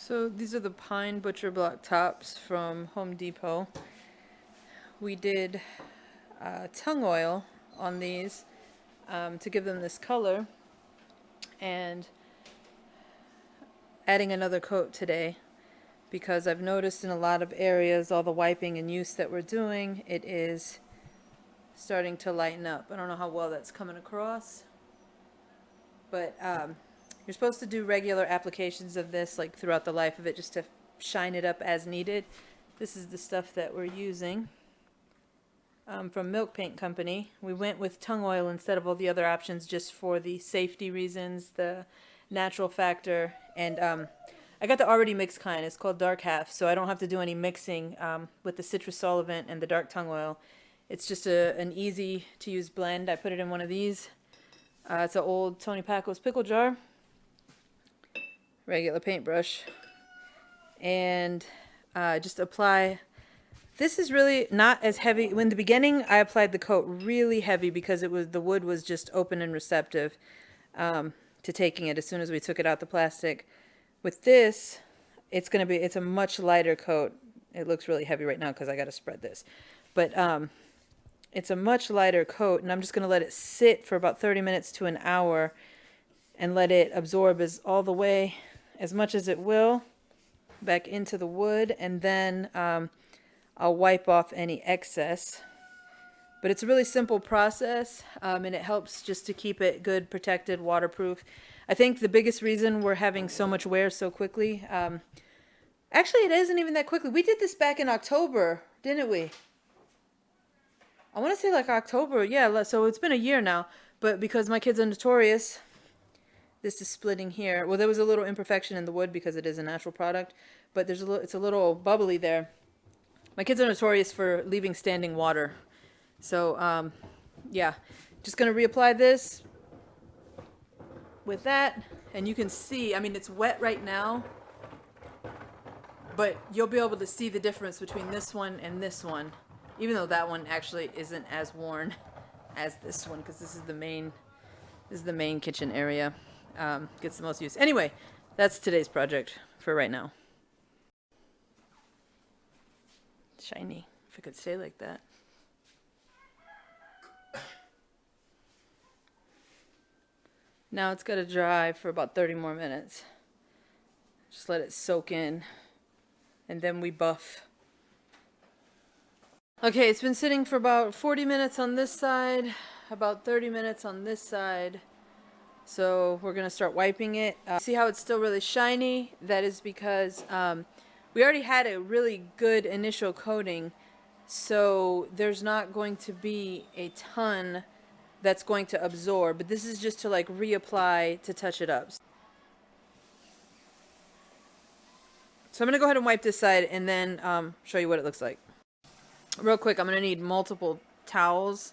So these are the pine butcher block tops from Home Depot. We did tung oil on these to give them this color, and adding another coat today because I've noticed in a lot of areas all the wiping and use that we're doing, it is starting to lighten up. I don't know how well that's coming across, but you're supposed to do regular applications of this like throughout the life of it just to shine it up as needed. This is the stuff that we're using from Milk Paint Company. We went with tung oil instead of all the other options just for the safety reasons, the natural factor, and I got the already mixed kind. It's called Dark Half, so I don't have to do any mixing with the citrus solvent and the dark tung oil. It's just an easy to use blend. I put it in one of these. It's an old Tony Packo's pickle jar, regular paintbrush, and just apply. This is really not as heavy. In the beginning, I applied the coat really heavy because the wood was just open and receptive to taking it as soon as we took it out the plastic. With this, it's a much lighter coat. It looks really heavy right now because I got to spread this, but it's a much lighter coat, and I'm just going to let it sit for about 30 minutes to an hour and let it absorb all the way as much as it will back into the wood, and then I'll wipe off any excess. But it's a really simple process, and it helps just to keep it good, protected, waterproof. I think the biggest reason we're having so much wear so quickly, actually it isn't even that quickly. We did this back in October, didn't we? I want to say like October, yeah, so it's been a year now. But because my kids are notorious, this is splitting here. Well, there was a little imperfection in the wood because it is a natural product, but it's a little bubbly there. My kids are notorious for leaving standing water. So, yeah, just going to reapply this with that. And you can see, I mean, it's wet right now, but you'll be able to see the difference between this one and this one, even though that one actually isn't as worn as this one, because this is the main kitchen area. Gets the most use. Anyway, that's today's project for right now. Shiny, if it could stay like that. Now it's got to dry for about 30 more minutes. Just let it soak in, and then we buff. Okay, it's been sitting for about 40 minutes on this side, about 30 minutes on this side. So we're going to start wiping it. See how it's still really shiny? That is because we already had a really good initial coating, so there's not going to be a ton that's going to absorb, but this is just to like reapply to touch it up. So I'm going to go ahead and wipe this side and then show you what it looks like. Real quick, I'm going to need multiple towels,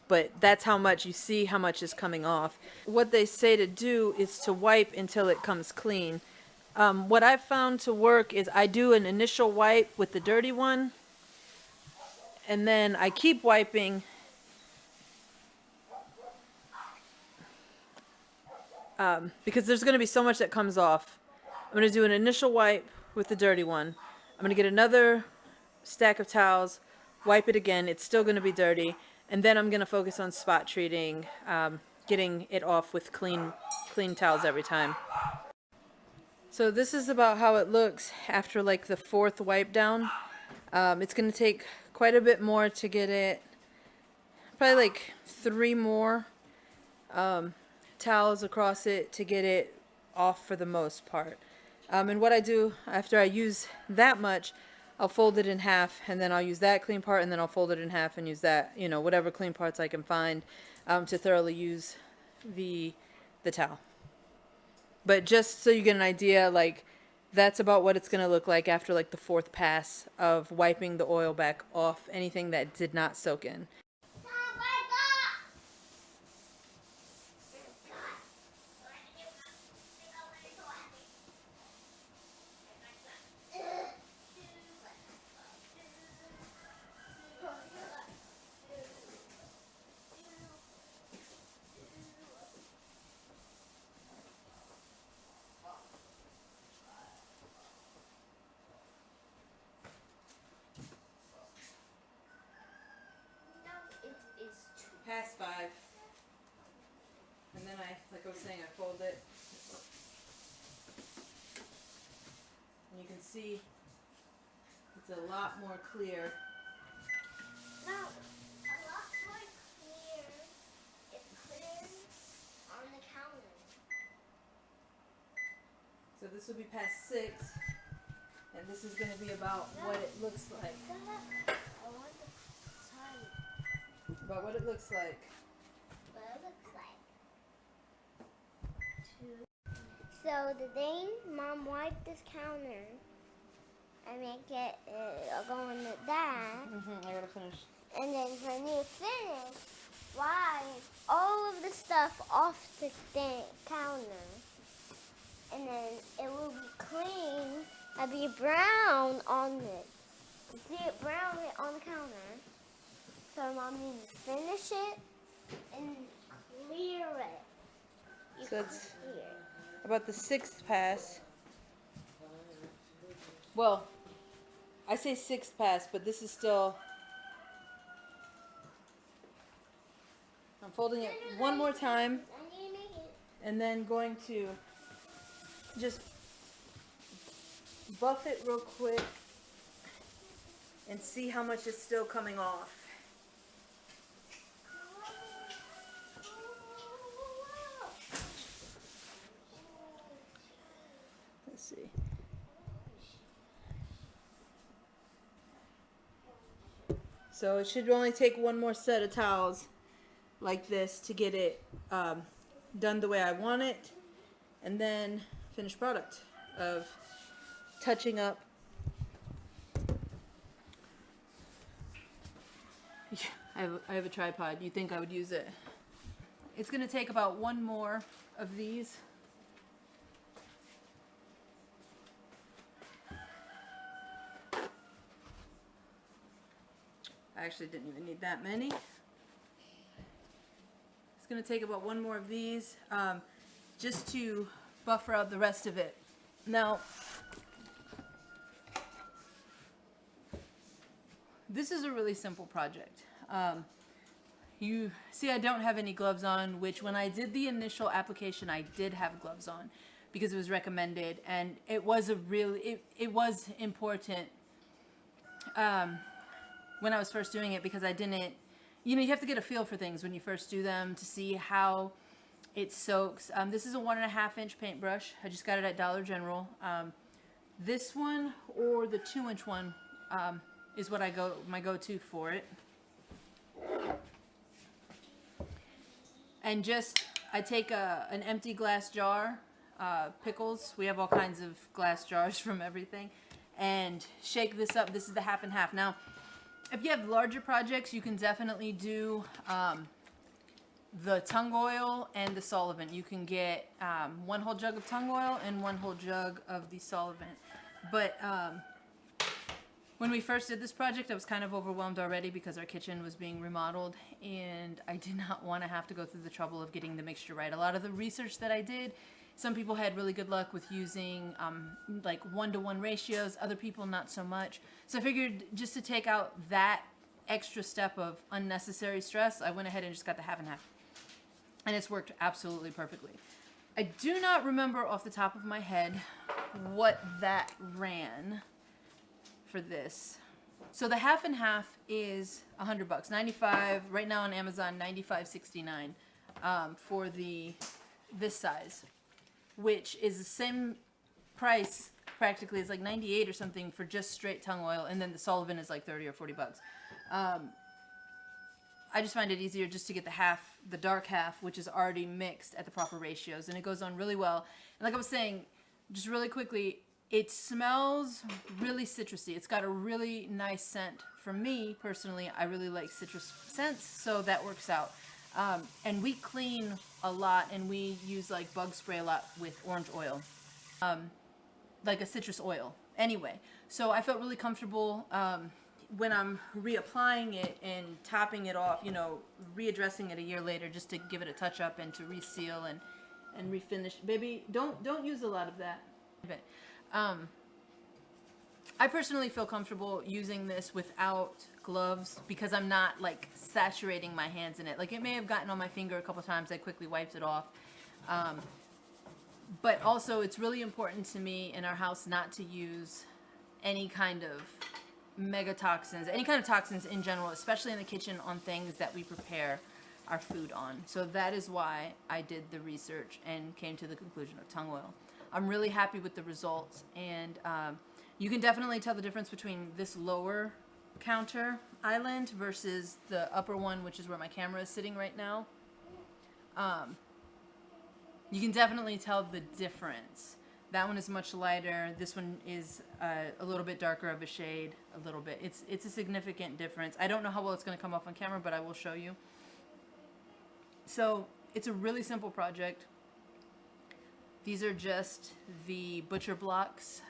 but that's how much, you see how much is coming off. What they say to do is to wipe until it comes clean. What I've found to work is I do an initial wipe with the dirty one, and then I keep wiping because there's going to be so much that comes off. I'm going to do an initial wipe with the dirty one. I'm going to get another stack of towels, wipe it again. It's still going to be dirty. And then I'm going to focus on spot treating, getting it off with clean towels every time. So this is about how it looks after like the fourth wipe down. It's going to take quite a bit more to get it, probably like 3 more towels across it to get it off for the most part. And what I do after I use that much, I'll fold it in half, and then I'll use that clean part, and then I'll fold it in half and use that, whatever clean parts I can find to thoroughly use the towel. But just so you get an idea, like that's about what it's going to look like after like the 4th pass of wiping the oil back off anything that did not soak in. like I was saying, I fold it. And you can see it's a lot more clear. No, a lot more clear. It's clear on the counter. So this will be past 6, and this is going to be about what it looks like. I want the time. About what it looks like. What it looks like. So the day Mom wiped this counter, I make it go into that. I gotta finish. And then when you finish, wipe all of the stuff off the counter. And then it will be clean and be brown on it. You see it brown on the counter. So Mom needs to finish it and clear it. You So it's clear. about the 6th pass. Well, I say 6th pass, but this is still... I'm folding it one more time, and then going to just buff it real quick and see how much is still coming off. Let's see. So it should only take one more set of towels like this to get it done the way I want it, and then finished product of touching up. I have a tripod. You'd think I would use it. It's going to take about one more of these. I actually didn't even need that many. It's going to take about one more of these just to buffer out the rest of it. Now, this is a really simple project. You see I don't have any gloves on, which when I did the initial application I did have gloves on because it was recommended, and it was it was important when I was first doing it, because I didn't, you have to get a feel for things when you first do them to see how it soaks. This is a 1.5 inch paintbrush. I just got it at Dollar General. This one or the 2-inch one is what my go-to for it. And I take an empty glass jar, pickles. We have all kinds of glass jars from everything, and shake this up. This is the 1/2 and 1/2. Now, if you have larger projects, you can definitely do the Tung Oil and the solvent. You can get 1 whole jug of Tung Oil and 1 whole jug of the solvent. But when we first did this project, I was kind of overwhelmed already because our kitchen was being remodeled, and I did not want to have to go through the trouble of getting the mixture right. A lot of the research that I did, some people had really good luck with using like 1-to-1 ratios, other people not so much. So I figured just to take out that extra step of unnecessary stress, I went ahead and just got the 1/2 and 1/2. And it's worked absolutely perfectly. I do not remember off the top of my head what that ran for this. So the 1/2 and 1/2 is $100, $95 right now on Amazon, $95.69 for this size, which is the same price practically. It's like $98 or something for just straight Tung Oil, and then the solvent is like $30 or $40. I just find it easier just to get the dark half, which is already mixed at the proper ratios, and it goes on really well. And like I was saying, just really quickly, it smells really citrusy. It's got a really nice scent. For me, personally, I really like citrus scents, so that works out. And we clean a lot, and we use like bug spray a lot with orange oil, like a citrus oil. Anyway, so I felt really comfortable when I'm reapplying it and topping it off, readdressing it a year later just to give it a touch up and to reseal and refinish. Baby, don't use a lot of that. I personally feel comfortable using this without gloves because I'm not like saturating my hands in it. Like, it may have gotten on my finger a couple times. I quickly wiped it off. But also, it's really important to me in our house not to use any kind of megatoxins, any kind of toxins in general, especially in the kitchen on things that we prepare our food on. So that is why I did the research and came to the conclusion of tung oil. I'm really happy with the results, and you can definitely tell the difference between this lower counter island versus the upper one, which is where my camera is sitting right now. You can definitely tell the difference. That one is much lighter. This one is a little bit darker of a shade, a little bit. It's a significant difference. I don't know how well it's going to come off on camera, but I will show you. So it's a really simple project. These are just the butcher blocks,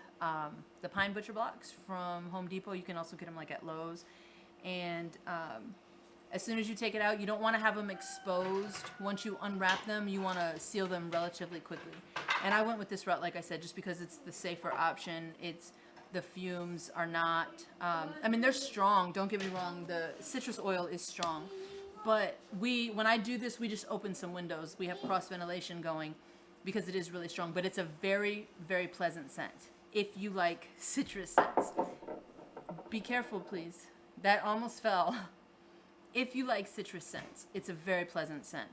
the pine butcher blocks from Home Depot. You can also get them like at Lowe's. And as soon as you take it out, you don't want to have them exposed. Once you unwrap them, you want to seal them relatively quickly. And I went with this route, like I said, just because it's the safer option. The fumes are not, I mean, they're strong. Don't get me wrong. The citrus oil is strong. But when I do this, we just open some windows. We have cross ventilation going because it is really strong. But it's a very, very pleasant scent. If you like citrus scents. Be careful, please. That almost fell. If you like citrus scents, it's a very pleasant scent.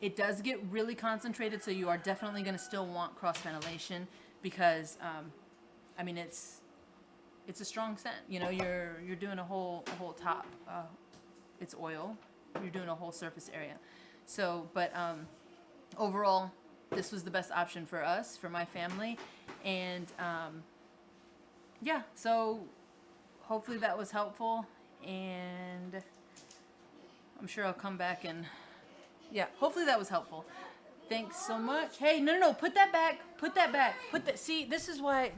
It does get really concentrated, so you are definitely going to still want cross ventilation because, I mean, it's a strong scent. You know, you're doing a whole top. It's oil. You're doing a whole surface area. So, but overall, this was the best option for us, for my family, and yeah. So hopefully that was helpful, and I'm sure I'll come back and, yeah, hopefully that was helpful. Thanks so much. Hey, no, put that back. See, this is why